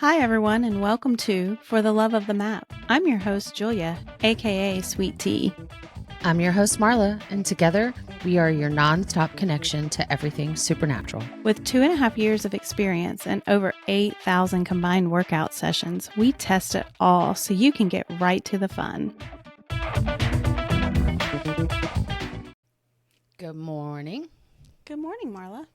Hi, everyone, and welcome to For the Love of the Map. I'm your host, Julia, aka Sweet Tea. I'm your host, Marla, and together we are your non-stop connection to everything supernatural. With 2.5 years of experience and over 8,000 combined workout sessions, we test it all so you can get right to the fun. Good morning. Good morning, Marla.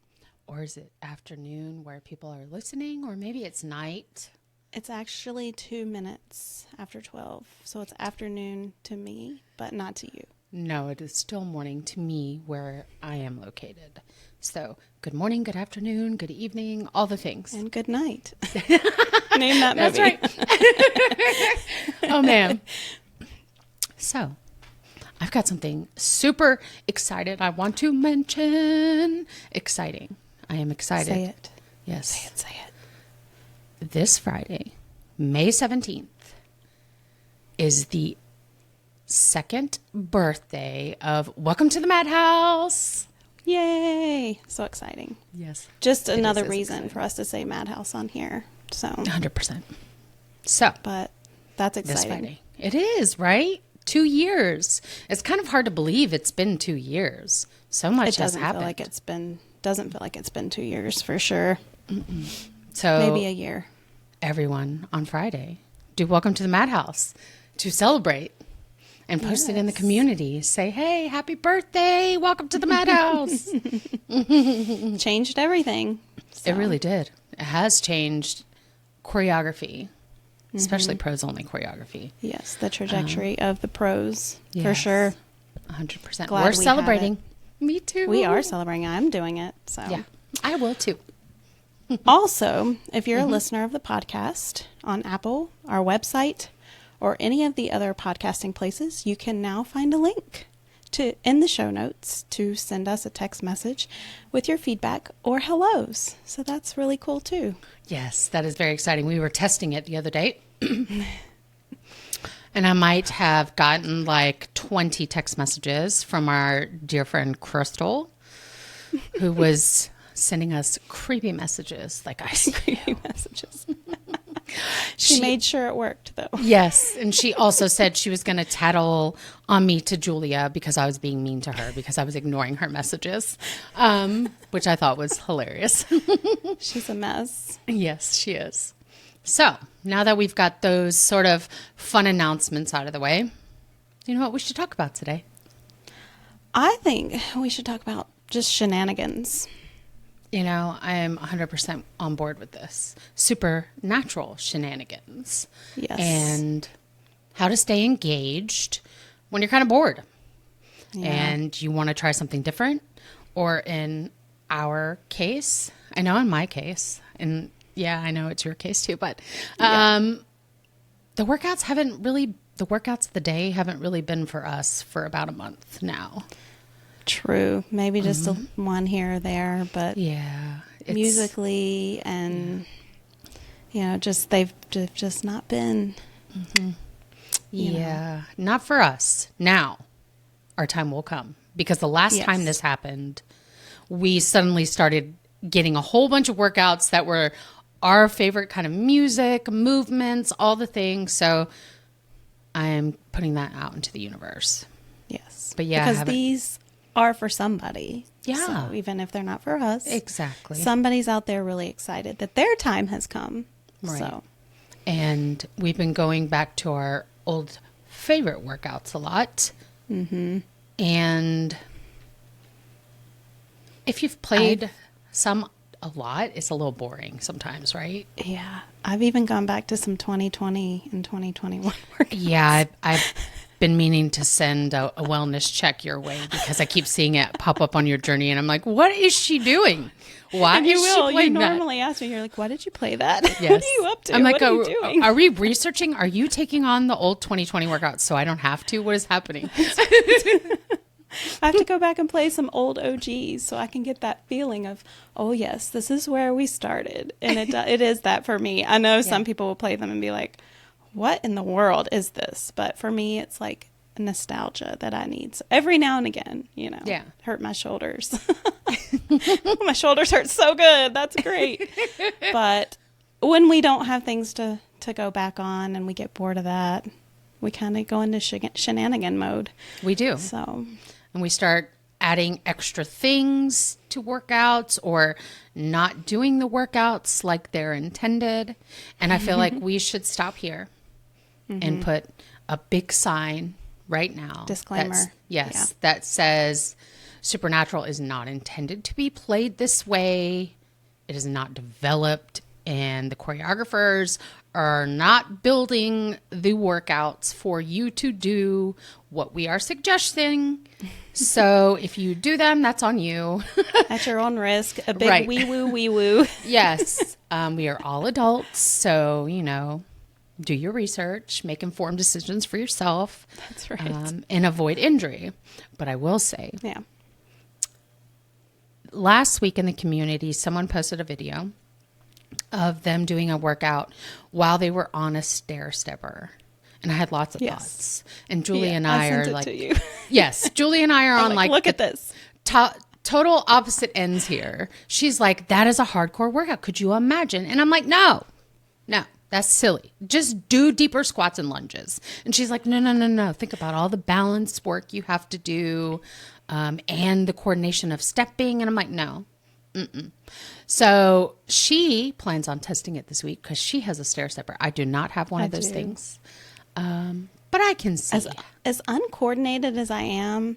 Or is it afternoon where people are listening, or maybe it's night? It's actually 2 minutes after 12, so it's afternoon to me, but not to you. No, it is still morning to me where I am located. So, good morning, good afternoon, good evening, all the things. And good night. Name that movie. That's right. Oh, man. So, I've got something super excited I want to mention. Exciting. I am excited. Say it. Yes. Say it. This Friday, May 17th, is the second birthday of Welcome to the Madhouse. Yay. So exciting. Yes. Just another reason for us to say Madhouse on here. So 100%. So, but that's this exciting. Friday. It is, right? 2 years. It's kind of hard to believe it's been 2 years. So much has happened. Doesn't feel like it's been 2 years for sure. So maybe a year. Everyone on Friday do Welcome to the Madhouse to celebrate and post it in the community. Say, hey, happy birthday. Welcome to the Madhouse. Changed everything. So. It really did. It has changed choreography, especially pros only choreography. Yes, the trajectory of the pros for Yes, sure. 100%. Glad We're we celebrating. Me too. We are celebrating. I'm doing it. So Yeah, I will too. Also, if you're a listener of the podcast on Apple, our website, or any of the other podcasting places, you can now find a link in the show notes to send us a text message with your feedback or hellos. So that's really cool too. Yes, that is very exciting. We were testing it the other day. And I might have gotten like 20 text messages from our dear friend Crystal, who was sending us creepy messages like I see Creepy messages. She made sure it worked though. Yes, and she also said she was going to tattle on me to Julia because I was being mean to her because I was ignoring her messages, which I thought was hilarious. She's a mess. Yes, she is. So now that we've got those sort of fun announcements out of the way, you know what we should talk about today? I think we should talk about just shenanigans. You know, I am 100% on board with this. Supernatural shenanigans. Yes. And how to stay engaged when you're kind of bored. Yeah. And you want to try something different. Or in our case, I know in my case, and yeah, I know it's your case too, but the workouts of the day haven't really been for us for about a month now. True. Maybe just one here or there, but yeah, musically and, just they've just not been. Yeah, not for us. Now, our time will come. Because the last time this happened, we suddenly started getting a whole bunch of workouts that were our favorite kind of music, movements, all the things. So I am putting that out into the universe. Yes. But yeah, because these are for somebody. Yeah. So even if they're not for us. Exactly. Somebody's out there really excited that their time has come. Right. So. And we've been going back to our old favorite workouts a lot. Mm-hmm. And if you've played a lot, it's a little boring sometimes, right? Yeah. I've even gone back to some 2020 and 2021 workouts. Yeah, I've been meaning to send a wellness check your way because I keep seeing it pop up on your journey, and I'm like, what is she doing? Why is she playing that? You normally ask me, you're like, why did you play that? Yes. What are you up to? I'm like, what are you doing? Are we researching? Are you taking on the old 2020 workouts so I don't have to? What is happening? I have to go back and play some old OGs so I can get that feeling of, oh, yes, this is where we started. And it is that for me. I know some people will play them and be like, what in the world is this? But for me, it's like nostalgia that I need. So every now and again, hurt my shoulders. My shoulders hurt so good. That's great. But when we don't have things to go back on and we get bored of that, we kind of go into shenanigan mode. We do. So, and we start adding extra things to workouts or not doing the workouts like they're intended. And I feel like we should stop here and put a big sign right now. Disclaimer. That says Supernatural is not intended to be played this way. It is not developed, and the choreographers are not building the workouts for you to do what we are suggesting. So if you do them, that's on you. At your own risk. A big wee woo. Yes. We are all adults. So, do your research, make informed decisions for yourself. That's right. And avoid injury. But I will say, yeah. Last week in the community, someone posted a video of them doing a workout while they were on a stair stepper. And I had lots of thoughts. And Julie and I are like, to you. Yes, Julie and I are on like, look at this. Total opposite ends here. She's like, that is a hardcore workout. Could you imagine? And I'm like, no, that's silly. Just do deeper squats and lunges. And she's like, no. Think about all the balance work you have to do and the coordination of stepping. And I'm like, no. So she plans on testing it this week because she has a stair stepper. I do not have one of those things. But I can see. As uncoordinated as I am,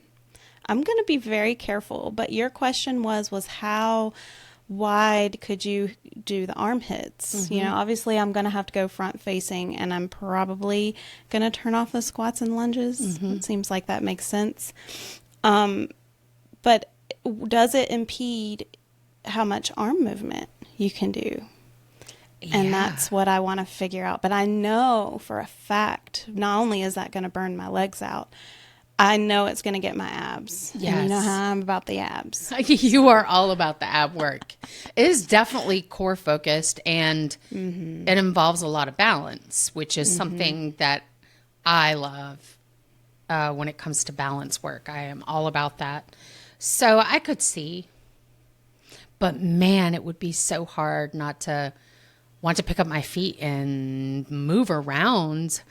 I'm going to be very careful. But your question was how wide could you do the arm hits? Obviously I'm going to have to go front facing, and I'm probably going to turn off the squats and lunges. It seems like that makes sense. But does it impede how much arm movement you can do? And that's what I want to figure out. But I know for a fact, not only is that going to burn my legs out, I know it's going to get my abs. Yes. And you know how I'm about the abs. You are all about the ab work. It is definitely core focused, and it involves a lot of balance, which is something that I love when it comes to balance work. I am all about that. So I could see, but man, it would be so hard not to want to pick up my feet and move around.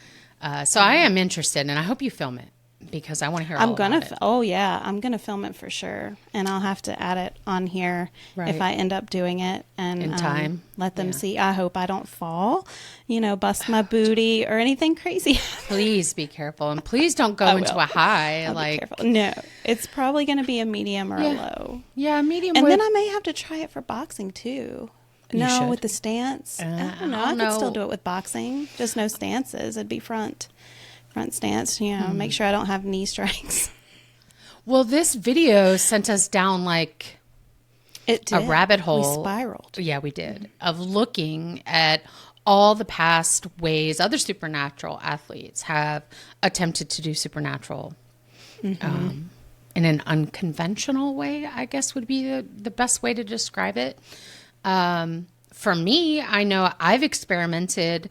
So I am interested, and I hope you film it because I want to hear all about it. Oh, yeah. I'm going to film it for sure. And I'll have to add it on here if I end up doing it. And in time. Let them see. I hope I don't fall, bust my booty or anything crazy. Please be careful. And please don't go into a high. I'll be careful. No, it's probably going to be a medium or a low. Yeah, medium. And then I may have to try it for boxing too. With the stance. I don't know. I could still do it with boxing. Just no stances. It'd be front stance. Make sure I don't have knee strikes. Well, this video sent us down like a rabbit hole. We spiraled. Yeah, we did. Of looking at all the past ways other supernatural athletes have attempted to do supernatural in an unconventional way, I guess would be the best way to describe it. For me, I know I've experimented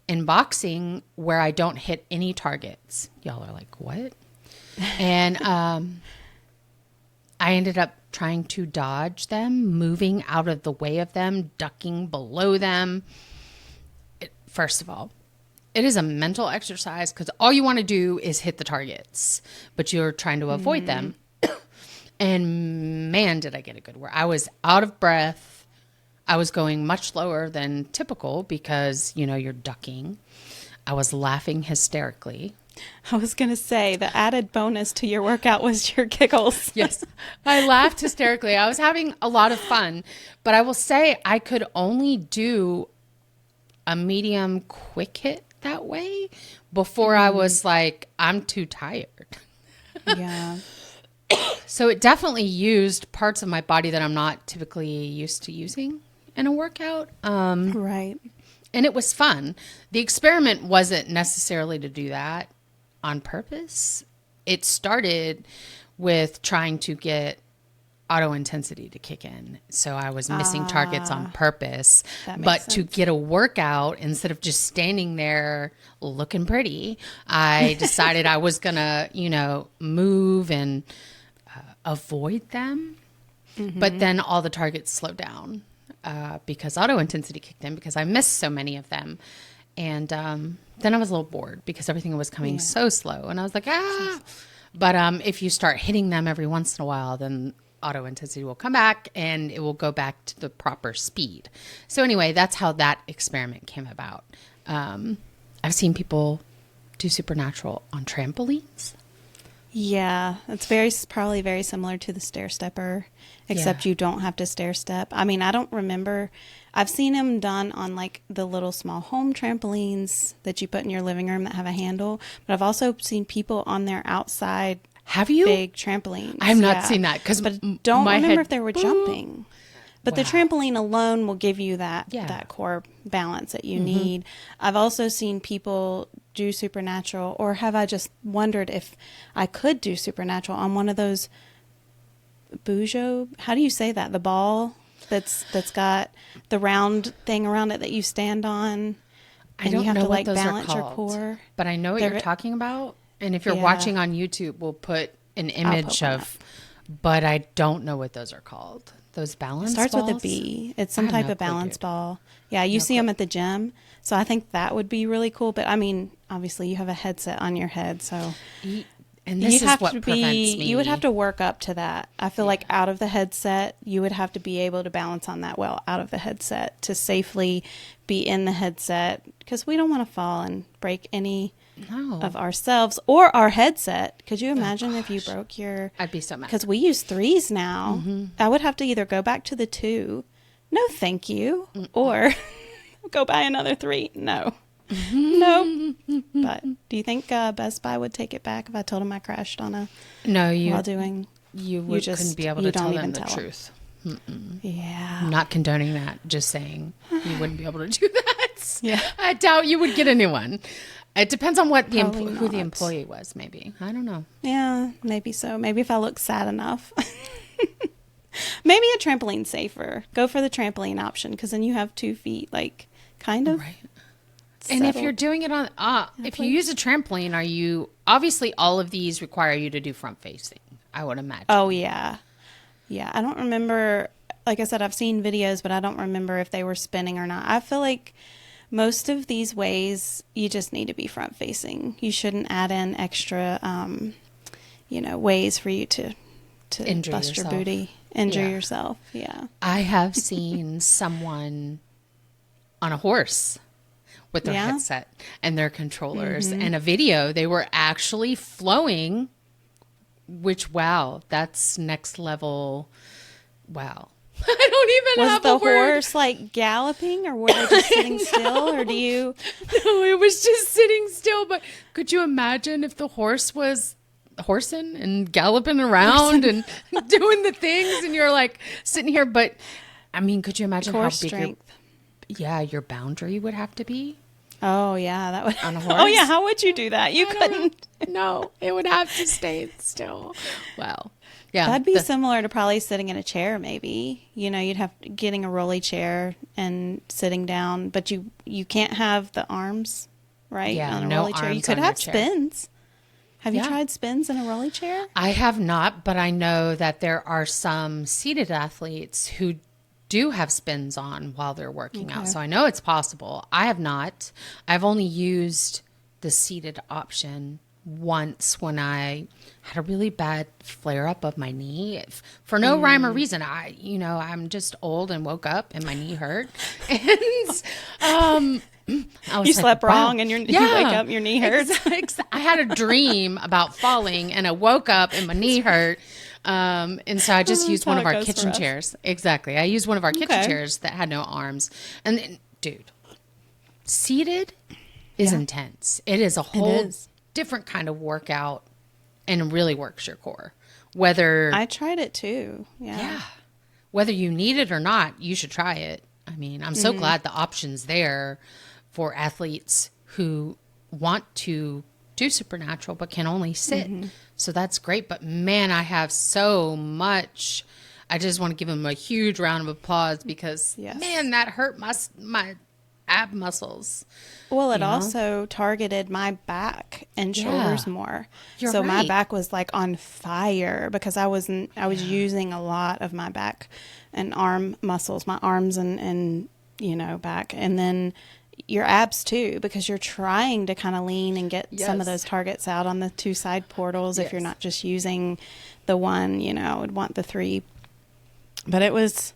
in boxing where I don't hit any targets. Y'all are like, what? And I ended up trying to dodge them, moving out of the way of them, ducking below them. First of all, it is a mental exercise because all you want to do is hit the targets, but you're trying to avoid them. And man, did I get a good work. I was out of breath. I was going much slower than typical because, you're ducking. I was laughing hysterically. I was going to say the added bonus to your workout was your giggles. Yes. I laughed hysterically. I was having a lot of fun, but I will say I could only do a medium quick hit that way before I was like, I'm too tired. Yeah. So it definitely used parts of my body that I'm not typically used to using in a workout. Right. And it was fun. The experiment wasn't necessarily to do that on purpose. It started with trying to get auto intensity to kick in. So I was missing targets on purpose. But to get a workout, instead of just standing there looking pretty, I decided I was going to, move and avoid them. But then all the targets slowed down. because auto intensity kicked in because I missed so many of them. And then I was a little bored because everything was coming so slow. And I was like, ah. But if you start hitting them every once in a while, then auto intensity will come back and it will go back to the proper speed. So anyway, that's how that experiment came about. I've seen people do supernatural on trampolines. Yeah, it's probably very similar to the stair stepper, except you don't have to stair step. I mean, I don't remember. I've seen them done on like the little small home trampolines that you put in your living room that have a handle. But I've also seen people on their outside. Have you? Big trampolines. I have not seen that but don't remember if they were jumping. But the trampoline alone will give you that core balance that you need. I've also seen people do supernatural, or have I just wondered if I could do supernatural on one of those how do you say that? The ball that's got the round thing around it that you stand on. I don't know what those are called, your core. But I know what you're talking about. And if you're watching on YouTube, we'll put an image of, but I don't know what those are called. Those balance balls? It starts with a B. It's some type of balance ball. Yeah, you see them at the gym. So I think that would be really cool. But I mean, obviously you have a headset on your head. So and this is what prevents me. You would have to work up to that. I feel like out of the headset, you would have to be able to balance on that well out of the headset to safely be in the headset. Because we don't want to fall and break any of ourselves or our headset. Could you imagine if you broke your... I'd be so mad. Because we use 3s now. I would have to either go back to the 2. No, thank you. Or go buy another 3. No. No. But do you think Best Buy would take it back if I told them I crashed on a... No, while doing... couldn't be able to tell them the truth. Yeah. I'm not condoning that. Just saying you wouldn't be able to do that. Yeah. I doubt you would get a new one. It depends on what who the employee was, maybe. I don't know. Yeah, maybe so. Maybe if I look sad enough. Maybe a trampoline's safer. Go for the trampoline option because then you have 2 feet, like, kind of. Right. And if you're doing it on, if you use a trampoline, obviously all of these require you to do front facing, I would imagine. Oh, yeah. Yeah, I don't remember, like I said, I've seen videos, but I don't remember if they were spinning or not. I feel like most of these ways, you just need to be front facing. You shouldn't add in extra, ways for you to injure bust yourself. Your booty, injure yourself. Yeah. I have seen someone on a horse with their headset and their controllers and a video. They were actually flowing, which, wow, that's next level. Wow. I don't even have a word. Was the horse like galloping, or were they just sitting still, or do you? No, it was just sitting still. But could you imagine if the horse was horsing and galloping around and doing the things, and you're like sitting here? But I mean, could you imagine how big your boundary would have to be? Oh yeah, that would on a horse. Oh yeah, how would you do that? You couldn't. No, it would have to stay still. Wow. Yeah, that'd be similar to probably sitting in a chair. Maybe you'd have getting a rolly chair and sitting down, but you can't have the arms right on a rolly chair. You could have spins. Have you tried spins in a rolly chair? I have not, but I know that there are some seated athletes who do have spins on while they're working out. So I know it's possible. I have not. I've only used the seated option once when I had a really bad flare up of my knee for no rhyme or reason. I'm just old and woke up and my knee hurt. And you slept wrong and you wake up and your knee hurts. I had a dream about falling and I woke up and my knee hurt. And so I just used one of our kitchen chairs. Exactly. I used one of our kitchen chairs that had no arms. And then, dude, seated is intense. It is a whole different kind of workout and really works your core. I tried it too. Yeah. Whether you need it or not, you should try it. I mean, I'm so glad the option's there for athletes who want to do supernatural but can only sit. So that's great. But man, I have so much. I just want to give them a huge round of applause because man, that hurt my ab muscles. Well, it also targeted my back and shoulders more. So my back was like on fire because I was using a lot of my back and arm muscles, my arms and back, and then your abs too, because you're trying to kind of lean and get some of those targets out on the 2 side portals. If you're not just using the one, I would want the 3. But it was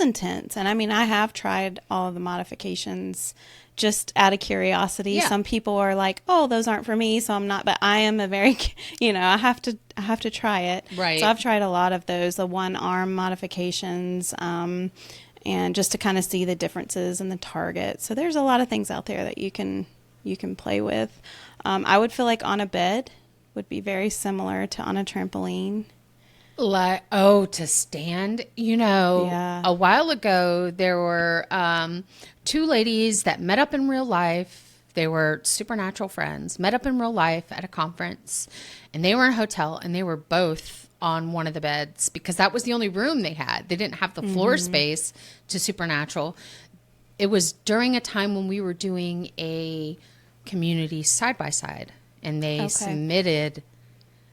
intense. And I mean, I have tried all of the modifications just out of curiosity. Yeah. Some people are like, oh, those aren't for me, so I'm not, but I am a very, I have to try it. Right. So I've tried a lot of those, the 1 arm modifications, and just to kind of see the differences in the target. So there's a lot of things out there that you can play with. I would feel like on a bed would be very similar to on a trampoline. To stand, a while ago, there were 2 ladies that met up in real life. They were supernatural friends, met up in real life at a conference, and they were in a hotel, and they were both on one of the beds because that was the only room they had. They didn't have the floor space to supernatural. It was during a time when we were doing a community side-by-side, and they submitted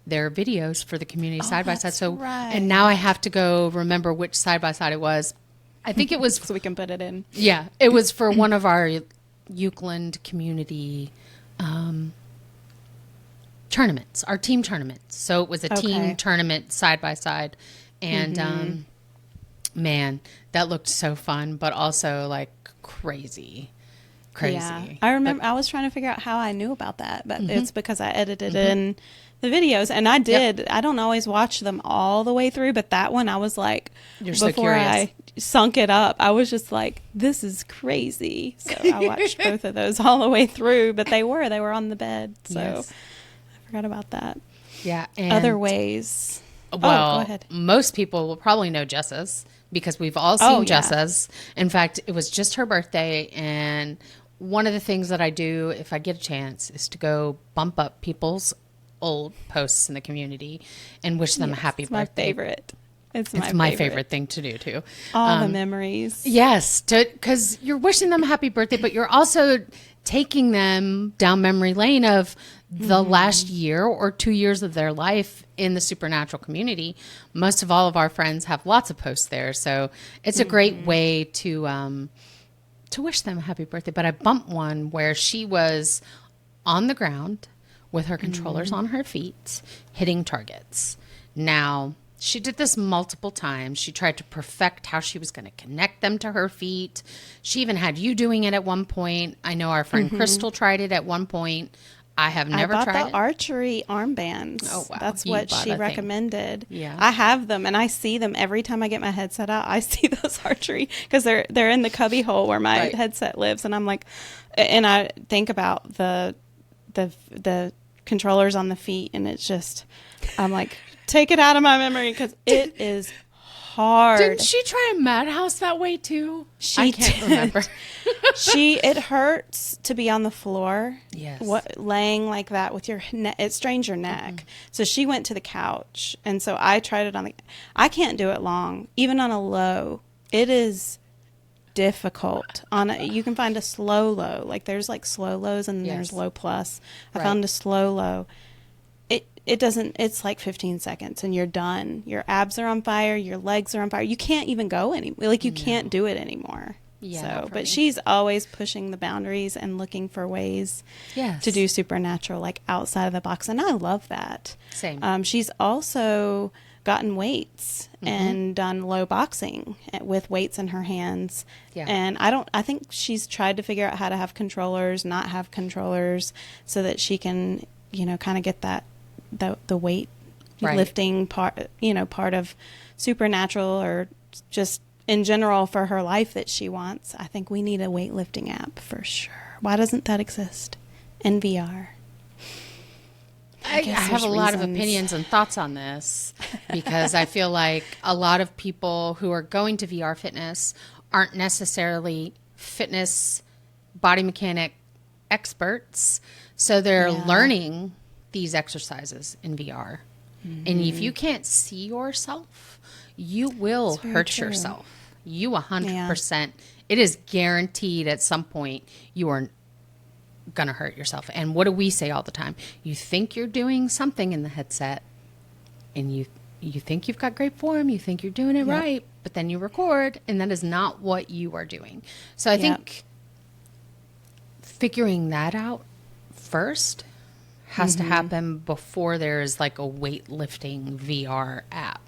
their videos for the community side-by-side. So, right. And now I have to go remember which side-by-side it was. I think it was... so we can put it in. Yeah. It was for one of our Euclid community tournaments, our team tournaments. So it was a team tournament side-by-side. And, man, that looked so fun, but also like crazy. Yeah. I remember I was trying to figure out how I knew about that, but it's because I edited in the videos, and I did. Yep. I don't always watch them all the way through, but that one I was like, before I sunk it up, I was just like, this is crazy. So I watched both of those all the way through, but they were on the bed. So I forgot about that. Yeah. And other ways. Well, go ahead. Most people will probably know Jessa's because we've all seen Jessa's. In fact, it was just her birthday, and one of the things that I do if I get a chance is to go bump up people's old posts in the community and wish them a happy birthday. My favorite. It's my favorite thing to do too. All the memories. Yes, because you're wishing them a happy birthday, but you're also taking them down memory lane of the last year or 2 years of their life in the supernatural community. Most of all of our friends have lots of posts there, so it's a great way to wish them a happy birthday. But I bumped one where she was on the ground with her controllers on her feet, hitting targets. Now, she did this multiple times. She tried to perfect how she was going to connect them to her feet. She even had you doing it at one point. I know our friend Crystal tried it at one point. I have never tried it. I bought the archery armbands. Oh, wow. That's what she recommended. Yeah. I have them, and I see them every time I get my headset out. I see those archery because they're in the cubby hole where my headset lives, and I'm like, and I think about the controllers on the feet, and it's just, I'm like, take it out of my memory because it is hard. Didn't she try a madhouse that way too? I can't remember. It hurts to be on the floor. Yes. Laying like that with your neck, it strains your neck. So she went to the couch, and so I tried it I can't do it long, even on a low. It is difficult. You can find a slow low. Like there's like slow lows and there's low plus. I found a slow low. It doesn't, it's like 15 seconds and you're done. Your abs are on fire. Your legs are on fire. You can't even go anymore. Like you can't do it anymore. Yeah. But she's always pushing the boundaries and looking for ways to do supernatural, like outside of the box. And I love that. Same. She's also gotten weights and done low boxing with weights in her hands. Yeah. And I think she's tried to figure out how to have controllers, not have controllers, so that she can, kind of get that, the weight lifting part, part of supernatural or just in general for her life that she wants. I think we need a weightlifting app for sure. Why doesn't that exist in VR? I have a lot of opinions and thoughts on this because I feel like a lot of people who are going to VR fitness aren't necessarily fitness body mechanic experts. So they're learning these exercises in VR. And if you can't see yourself, you will hurt yourself. You 100%. It is guaranteed at some point you are going to hurt yourself. And what do we say all the time? You think you're doing something in the headset and you think you've got great form. You think you're doing it right. but then you record, and that is not what you are doing. So I think figuring that out first has to happen before there's like a weightlifting VR app.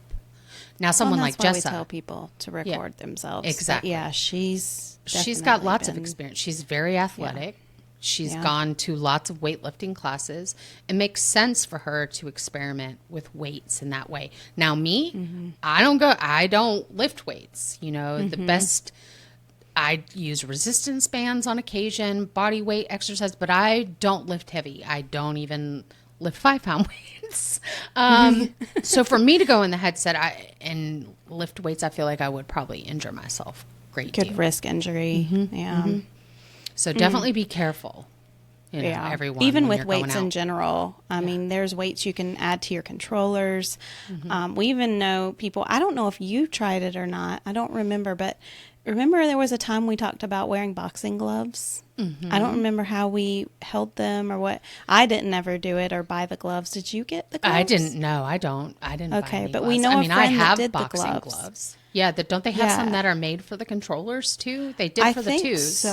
Now, someone like Jessa, we tell people to record themselves. Exactly. But yeah, she's got lots of experience. She's very athletic. Yeah. She's gone to lots of weightlifting classes. It makes sense for her to experiment with weights in that way. Now, me, I don't lift weights. You know, the best, I use resistance bands on occasion, body weight exercise, but I don't lift heavy. I don't even lift 5-pound weights. So for me to go in the headset and lift weights, I feel like I would probably injure myself. Could risk injury. Yeah. So definitely be careful. You know, everyone. Even with weights in general. I mean, there's weights you can add to your controllers. We even know people, I don't know if you tried it or not. I don't remember, but remember there was a time we talked about wearing boxing gloves? I don't remember how we held them or what. I didn't ever do it or buy the gloves. Did you get the gloves? I didn't. No, I don't. I didn't buy any but gloves. we know I a mean, friend I have that did boxing the gloves. Yeah, don't they have some that are made for the controllers too? They did for the twos.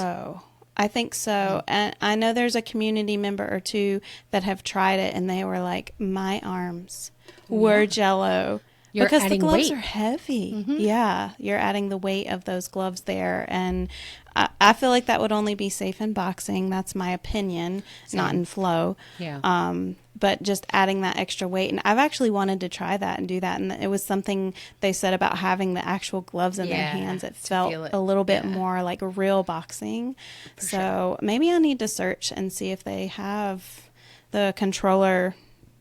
I think so. And I know there's a community member or two that have tried it, and they were like, my arms were jello. Because the gloves are heavy. Yeah, you're adding the weight of those gloves there. And I feel like that would only be safe in boxing. That's my opinion, not in flow. Yeah. But just adding that extra weight. And I've actually wanted to try that and do that. And it was something they said about having the actual gloves in their hands. It felt a little bit more like real boxing. So maybe I need to search and see if they have the controller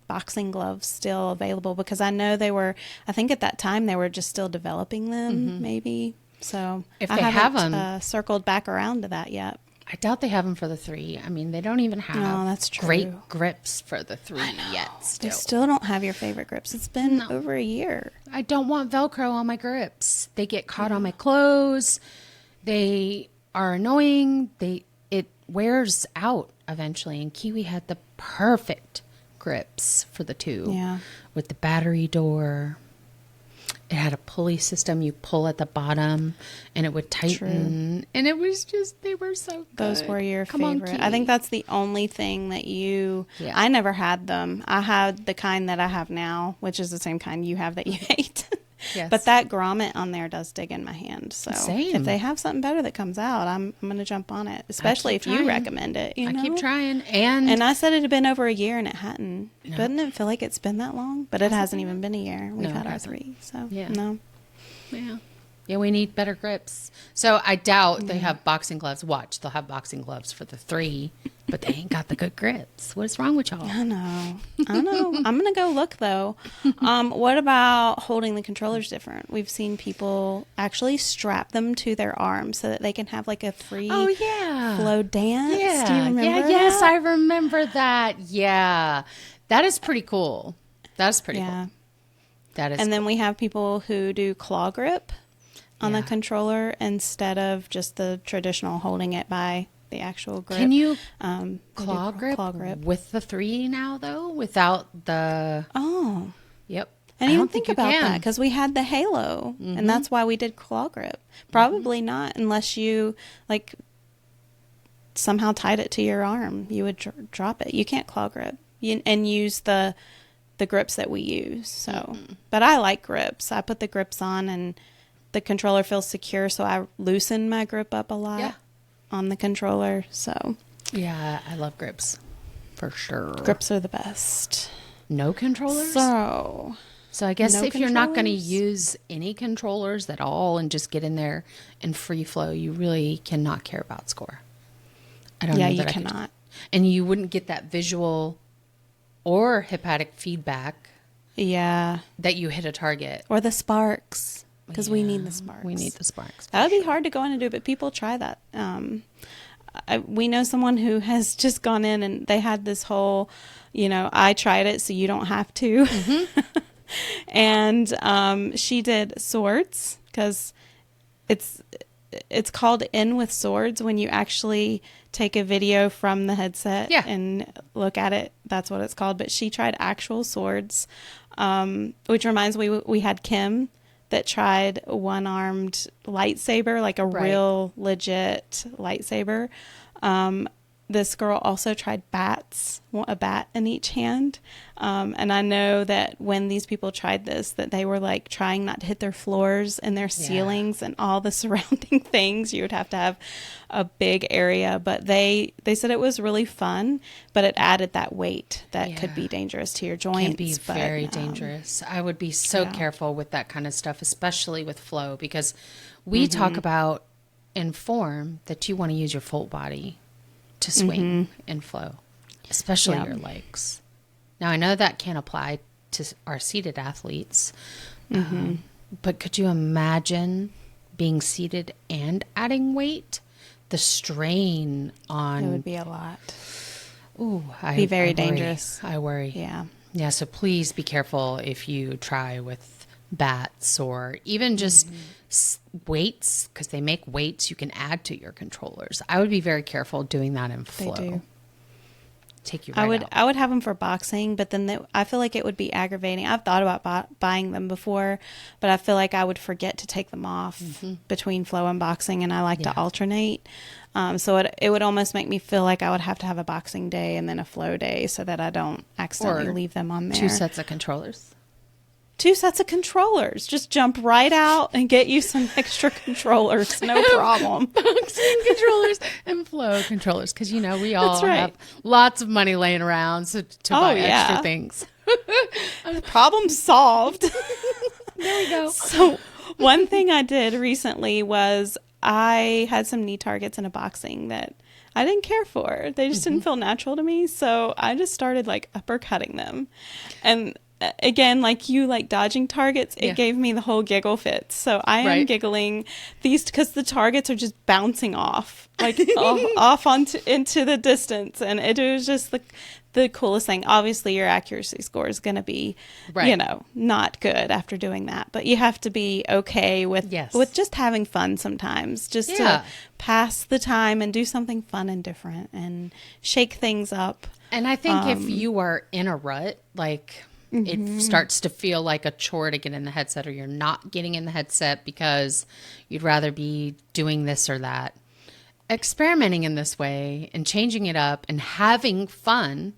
boxing gloves still available, because I know I think at that time they were just still developing them, maybe. So if I they haven't have them, circled back around to that yet. I doubt they have them for the 3. I mean, they don't even have great grips for the 3 yet. They still don't have your favorite grips. It's been over a year. I don't want Velcro on my grips. They get caught on my clothes. They are annoying. It wears out eventually. And Kiwi had the perfect grips for the 2 with the battery door. It had a pulley system. You pull at the bottom and it would tighten. And it was just, they were so good. Those were your favorite. I think that's the only thing that I never had them. I had the kind that I have now, which is the same kind you have that you hate. Yes. But that grommet on there does dig in my hand. So if they have something better that comes out, I'm going to jump on it, especially if you recommend it. I keep trying. And I said it had been over a year and it hadn't. No. Doesn't it feel like it's been that long? But it hasn't even been a year. We've had our 3. So, no. Yeah. Yeah, we need better grips. So I doubt they have boxing gloves. Watch, they'll have boxing gloves for the 3, but they ain't got the good grips. What is wrong with y'all? I know. I'm going to go look, though. What about holding the controllers different? We've seen people actually strap them to their arms so that they can have like a free flow dance. Yeah. Do you remember that? Yes, I remember that. Yeah. That is pretty cool. That's pretty cool. That is. And then we have people who do claw grip on the controller instead of just the traditional holding it by the actual grip. Can you claw grip with the 3 now, though, without the... Oh. Yep. I didn't even think about that because we had the halo, and that's why we did claw grip. Probably not unless you, like, somehow tied it to your arm. You would drop it. You can't claw grip and use the grips that we use. So, but I like grips. I put the grips on and the controller feels secure, so I loosen my grip up a lot on the controller. So yeah, I love grips for sure. Grips are the best. No controllers? So I guess if you're not going to use any controllers at all and just get in there and free flow, you really cannot care about score. I don't know that you I cannot. And you wouldn't get that visual or hepatic feedback. Yeah. That you hit a target. Or the sparks. Because we need the sparks. We need the sparks. That would be hard to go in and do, but people try that. We know someone who has just gone in and they had this whole, I tried it so you don't have to. And she did swords because it's called In with Swords when you actually take a video from the headset and look at it. That's what it's called. But she tried actual swords, which reminds me, we had Kim that tried one-armed lightsaber, like a real legit lightsaber. This girl also tried bats, a bat in each hand. And I know that when these people tried this, that they were like trying not to hit their floors and their ceilings and all the surrounding things. You would have to have a big area. But they said it was really fun, but it added that weight that could be dangerous to your joints. Can be very dangerous. I would be so careful with that kind of stuff, especially with flow, because we talk about in form that you want to use your full body to swing and flow, especially your legs. Now, I know that can't apply to our seated athletes, but could you imagine being seated and adding weight? The strain on... It would be a lot. Ooh, be very dangerous. I worry. Yeah. Yeah, so please be careful if you try with bats or even just weights, because they make weights you can add to your controllers. I would be very careful doing that in flow. They do. Take you right out. I would have them for boxing, but then I feel like it would be aggravating. I've thought about buying them before, but I feel like I would forget to take them off between flow and boxing, and I like to alternate. So it would almost make me feel like I would have to have a boxing day and then a flow day so that I don't accidentally leave them on there. 2 sets of controllers. 2 sets of controllers. Just jump right out and get you some extra controllers. No problem. Boxing controllers and flow controllers. Because, you know, we all have lots of money laying around to buy extra things. Problem solved. There we go. So one thing I did recently was I had some knee targets in a boxing that I didn't care for. They just didn't feel natural to me. So I just started like uppercutting them. And again, like you like dodging targets, it gave me the whole giggle fit. So I am giggling these because the targets are just bouncing off, like off into the distance. And it was just the coolest thing. Obviously, your accuracy score is going to be, you know, not good after doing that. But you have to be okay with just having fun sometimes, just to pass the time and do something fun and different and shake things up. And I think if you are in a rut, like... it starts to feel like a chore to get in the headset, or you're not getting in the headset because you'd rather be doing this or that. Experimenting in this way and changing it up and having fun,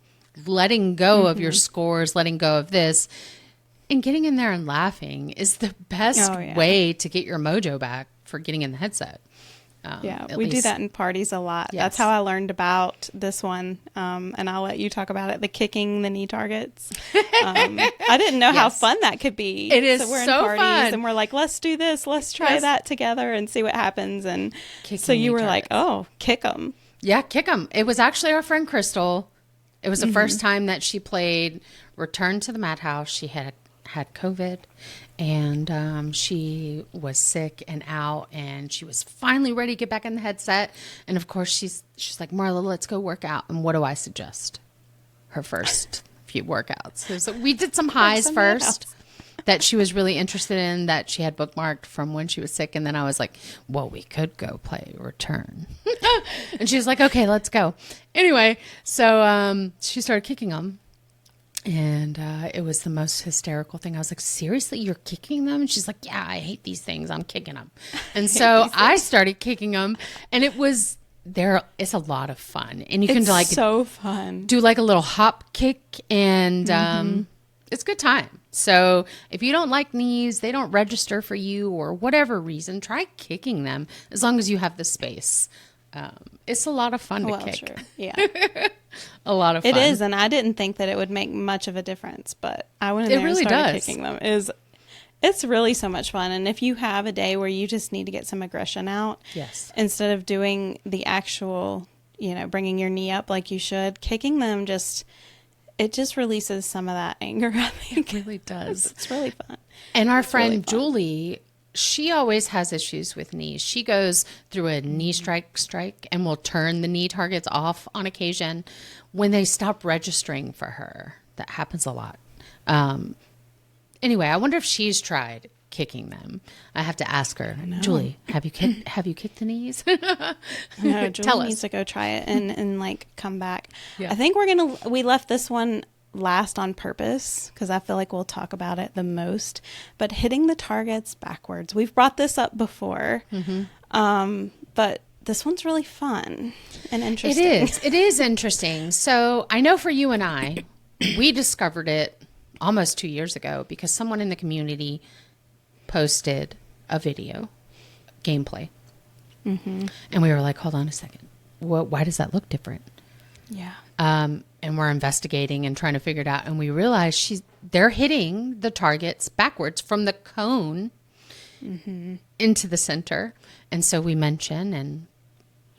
letting go of your scores, letting go of this, and getting in there and laughing is the best way to get your mojo back for getting in the headset. We do that in parties a lot. That's how I learned about this one. And I'll let you talk about it. The kicking the knee targets. I didn't know how fun that could be. It is so we're in so parties fun. And we're like, let's do this. Let's try that together and see what happens. And so you were like, oh, kick them. Yeah, kick them. It was actually our friend Crystal. It was the first time that she played Return to the Madhouse. She had COVID. And she was sick and out, and she was finally ready to get back in the headset. And of course, she's like, Marla, let's go work out. And what do I suggest? Her first few workouts. So we did some highs first that she was really interested in, that she had bookmarked from when she was sick. And then I was like, well, we could go play Return. And she was like, okay, let's go. Anyway, so she started kicking them. And it was the most hysterical thing. I was like, seriously, you're kicking them? And she's like, yeah, I hate these things. I'm kicking them. And so I started kicking them. And it's a lot of fun. And you can like so fun. Do like a little hop kick. And it's a good time. So if you don't like knees, they don't register for you or whatever reason, try kicking them as long as you have the space. It's a lot of fun to kick. Sure. Yeah. A lot of fun. It is, and I didn't think that it would make much of a difference, but I went in there and started kicking them. It's really so much fun. And if you have a day where you just need to get some aggression out, instead of doing the actual, bringing your knee up like you should, kicking them it just releases some of that anger, I think. It really does. It's really fun. And our friend Julie, she always has issues with knees. She goes through a knee strike and will turn the knee targets off on occasion when they stop registering for her. That happens a lot. Anyway, I wonder if she's tried kicking them. I have to ask her. Julie, have you kicked the knees? No, Julie needs to go try it and come back. Yeah. I think we left this one last on purpose because I feel like we'll talk about it the most, but hitting the targets backwards. We've brought this up before, but this one's really fun and interesting. It is interesting. So I know for you and I, we discovered it almost 2 years ago because someone in the community posted a video, gameplay. And we were like, hold on a second. Why does that look different? Yeah. And we're investigating and trying to figure it out. And we realized they're hitting the targets backwards from the cone into the center. And so we mention and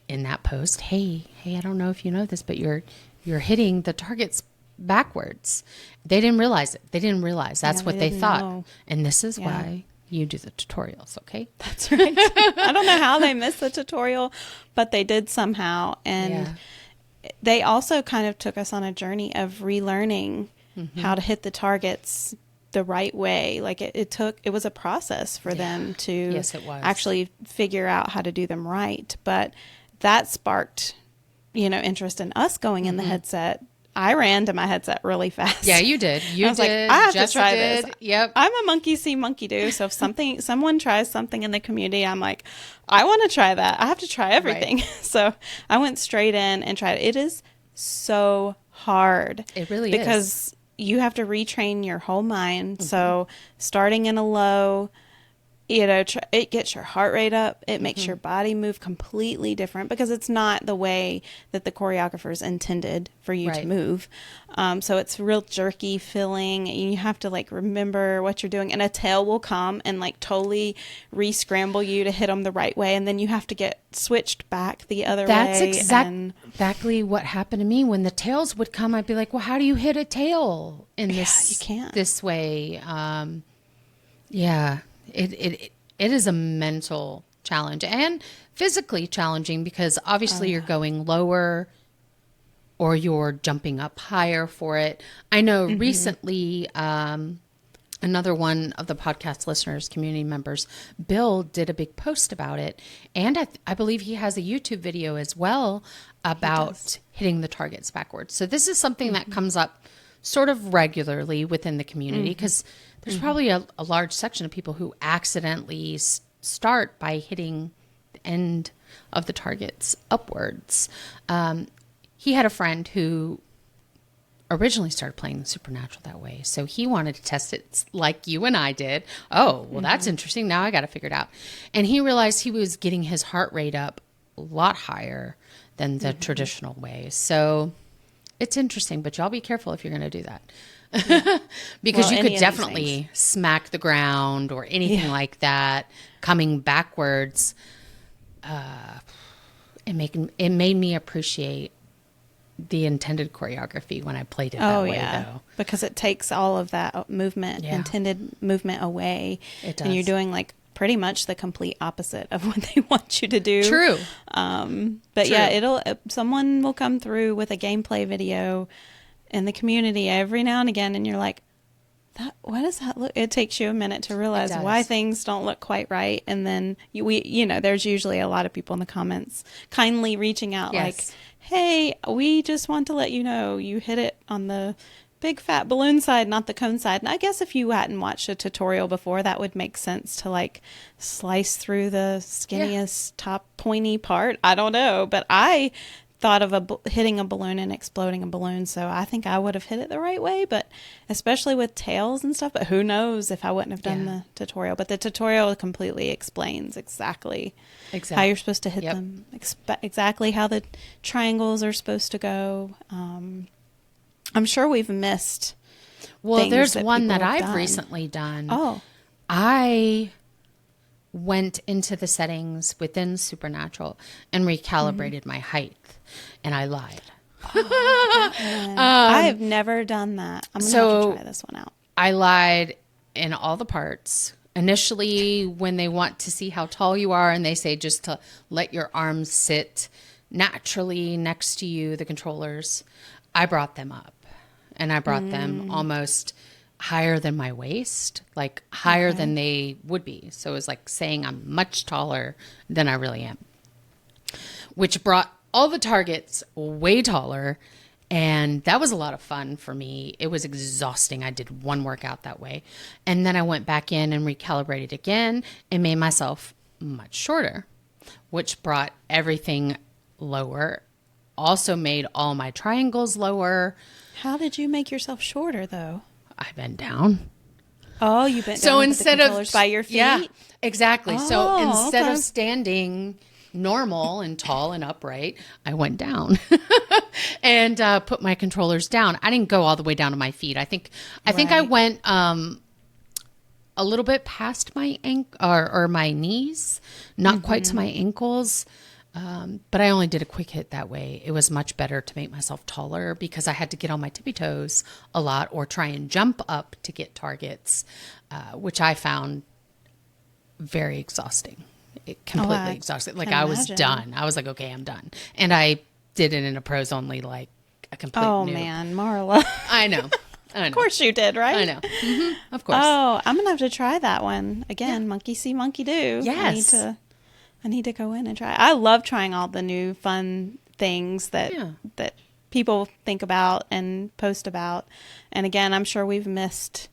in that post, hey, I don't know if you know this, but you're hitting the targets backwards. They didn't realize it. They didn't realize that's what they thought. Know. And this is why you do the tutorials, okay? That's right. I don't know how they missed the tutorial, but they did somehow. And they also kind of took us on a journey of relearning how to hit the targets the right way. Like it was a process for them to actually figure out how to do them right. But that sparked, interest in us going in the headset. I ran to my headset really fast. Yeah, you did. I was like, I have to try this. Yep. I'm a monkey see, monkey do. So if someone tries something in the community, I'm like, I want to try that. I have to try everything. Right. So I went straight in and tried it. It is so hard. It really is. Because you have to retrain your whole mind. So starting in a low, it gets your heart rate up. It makes your body move completely different because it's not the way that the choreographers intended for you to move. So it's real jerky feeling. And you have to remember what you're doing. And a tail will come and totally re-scramble you to hit them the right way. And then you have to get switched back the other way. That's exactly what happened to me. When the tails would come, I'd be like, well, how do you hit a tail in this way? It is a mental challenge and physically challenging because obviously you're going lower or you're jumping up higher for it. I know recently, another one of the podcast listeners, community members, Bill, did a big post about it. And I believe he has a YouTube video as well about hitting the targets backwards. So this is something that comes up sort of regularly within the community because there's probably a large section of people who accidentally start by hitting the end of the targets upwards. He had a friend who originally started playing Supernatural that way. So he wanted to test it like you and I did. Oh, well, that's interesting. Now I got to figure it out. And he realized he was getting his heart rate up a lot higher than the traditional way. So it's interesting, but y'all be careful if you're going to do that. Because you could definitely smack the ground or anything like that coming backwards. It made me appreciate the intended choreography when I played it that way, though. Because it takes all of that movement, intended movement away. It does. And you're doing pretty much the complete opposite of what they want you to do. True. But True. Someone will come through with a gameplay video in the community every now and again, and you're like, what does that look? It takes you a minute to realize why things don't look quite right, and then there's usually a lot of people in the comments kindly reaching out like, hey, we just want to let you know you hit it on the big fat balloon side, not the cone side. And I guess if you hadn't watched a tutorial before, that would make sense to slice through the skinniest top pointy part. I don't know, but I thought of hitting a balloon and exploding a balloon, so I think I would have hit it the right way, but especially with tails and stuff. But who knows if I wouldn't have done the tutorial. But the tutorial completely explains exactly how you're supposed to hit them, exactly how the triangles are supposed to go. I'm sure we've missed. Well, there's one that I've recently done. Oh, I went into the settings within Supernatural and recalibrated my height, and I lied. I have never done that. I'm going to have to try this one out. I lied in all the parts. Initially, when they want to see how tall you are, and they say just to let your arms sit naturally next to you, the controllers, I brought them up. And I brought them almost higher than my waist, higher than they would be. So it was like saying I'm much taller than I really am, which brought all the targets way taller. And that was a lot of fun for me. It was exhausting. I did one workout that way. And then I went back in and recalibrated again and made myself much shorter, which brought everything lower. Also made all my triangles lower. How did you make yourself shorter, though? I bent down. Oh, you bent down with the controllers by your feet? Yeah, exactly. Oh, so instead okay. of standing normal and tall and upright, I went down and put my controllers down. I didn't go all the way down to my feet. I think I went a little bit past my or my knees, not quite to my ankles. But I only did a quick hit that way. It was much better to make myself taller because I had to get on my tippy toes a lot or try and jump up to get targets, which I found very exhausting. Completely exhausting. Like I was done. I was like, okay, I'm done. And I did it in a pros only, like a complete noob. Man, Marla. I know. Of course you did, right? I know. Of course. Oh, I'm going to have to try that one. Again, monkey see, monkey do. Yes. I need to go in and try. I love trying all the new fun things that people think about and post about. And again, I'm sure we've missed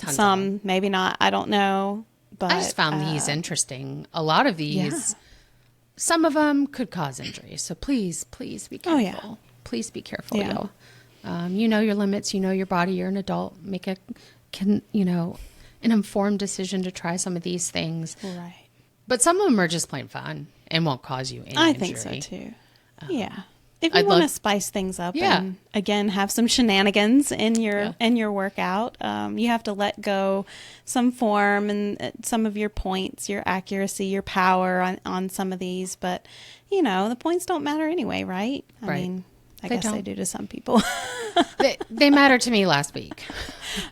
some, maybe not. I don't know. But I just found these interesting. A lot of these, some of them could cause injury. So please be careful. Oh, yeah. Please be careful, y'all. You know your limits. You know your body. You're an adult. Make an informed decision to try some of these things. Right. But some of them are just plain fun and won't cause you any injury. I think so, too. If you want to spice things up and, again, have some shenanigans in your workout, you have to let go some form and some of your points, your accuracy, your power on some of these. But, the points don't matter anyway, right? I mean, I guess they do to some people. They matter to me last week.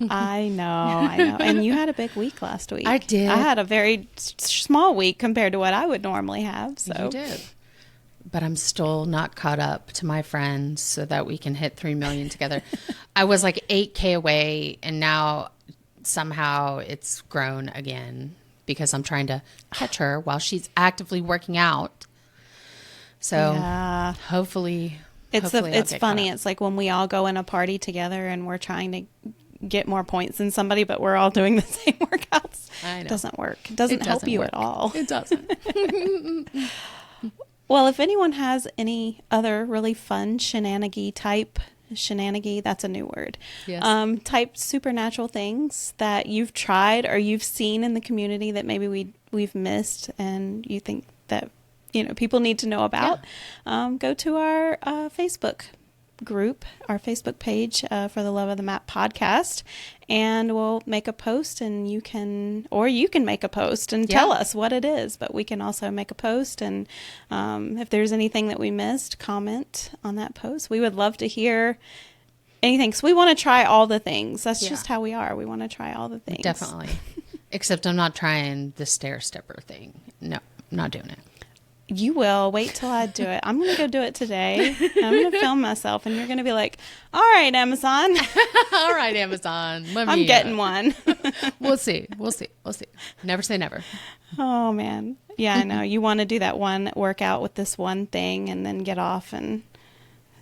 I know. And you had a big week last week. I did. I had a very small week compared to what I would normally have. So you did. But I'm still not caught up to my friends so that we can hit 3 million together. I was like 8K away, and now somehow it's grown again because I'm trying to catch her while she's actively working out. So hopefully it's funny. It's like when we all go in a party together and we're trying to get more points than somebody, but we're all doing the same workouts. I know. It doesn't work. It doesn't help you at all. It doesn't. Well, if anyone has any other really fun shenanigan, that's a new word. Yes. Type supernatural things that you've tried or you've seen in the community that maybe we've missed and you think that people need to know about, go to our Facebook group, our Facebook page for the Love of the Map podcast, and we'll make a post, and you can make a post and tell us what it is, but we can also make a post, and if there's anything that we missed, comment on that post. We would love to hear anything, because we want to try all the things. That's just how we are. We want to try all the things. Definitely. Except I'm not trying the stair stepper thing. No, I'm not doing it. You will. Wait till I do it. I'm going to go do it today. I'm going to film myself, and you're going to be like, all right, Amazon. All right, Amazon. I'm getting one. We'll see. Never say never. Oh, man. Yeah, I know. You want to do that one workout with this one thing and then get off and,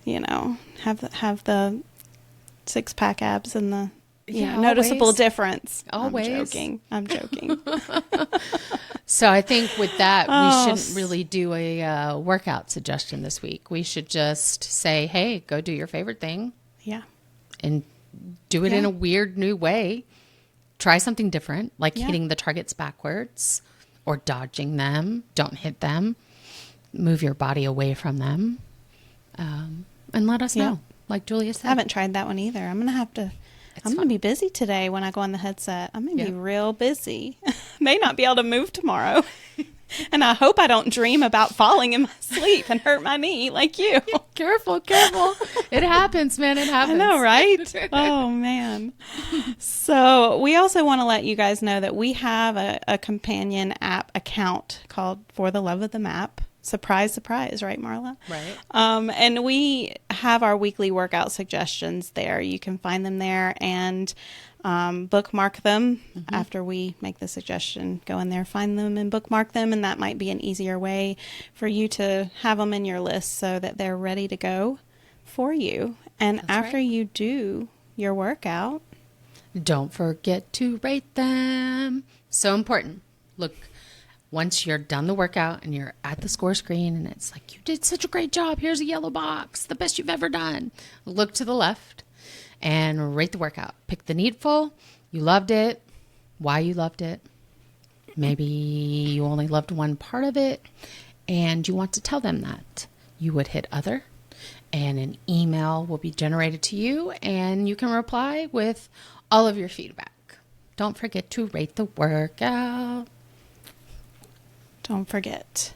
have the six-pack abs and the noticeable difference. Always. I'm joking. So I think with that, we shouldn't really do a workout suggestion this week. We should just say, hey, go do your favorite thing. Yeah. And do it in a weird new way. Try something different, like hitting the targets backwards or dodging them. Don't hit them. Move your body away from them. And let us know, like Julia said. I haven't tried that one either. I'm going to be busy today when I go on the headset. I'm going to be real busy. May not be able to move tomorrow. And I hope I don't dream about falling in my sleep and hurt my knee like you. Careful. It happens, man. It happens. I know, right? Oh, man. So we also want to let you guys know that we have a companion app account called For the Love of the Map. Surprise, surprise, right, Marla? Right. And we have our weekly workout suggestions there. You can find them there and bookmark them after we make the suggestion. Go in there, find them, and bookmark them. And that might be an easier way for you to have them in your list so that they're ready to go for you. And That's after right. you do your workout, don't forget to rate them. So important. Look, once you're done the workout and you're at the score screen and it's like, you did such a great job. Here's a yellow box, the best you've ever done. Look to the left and rate the workout. Pick the needful. You loved it. Why you loved it. Maybe you only loved one part of it and you want to tell them that. You would hit other and an email will be generated to you and you can reply with all of your feedback. Don't forget to rate the workout. don't forget.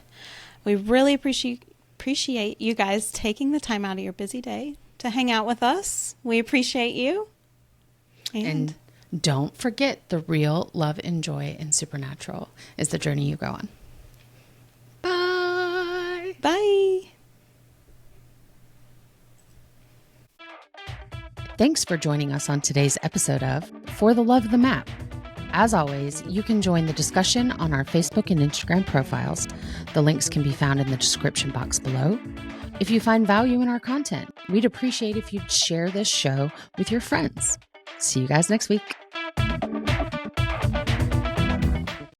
We really appreciate you guys taking the time out of your busy day to hang out with us. We appreciate you. And don't forget, the real love and joy in Supernatural is the journey you go on. Bye. Bye. Thanks for joining us on today's episode of For the Love of the Map. As always, you can join the discussion on our Facebook and Instagram profiles. The links can be found in the description box below. If you find value in our content, we'd appreciate if you'd share this show with your friends. See you guys next week.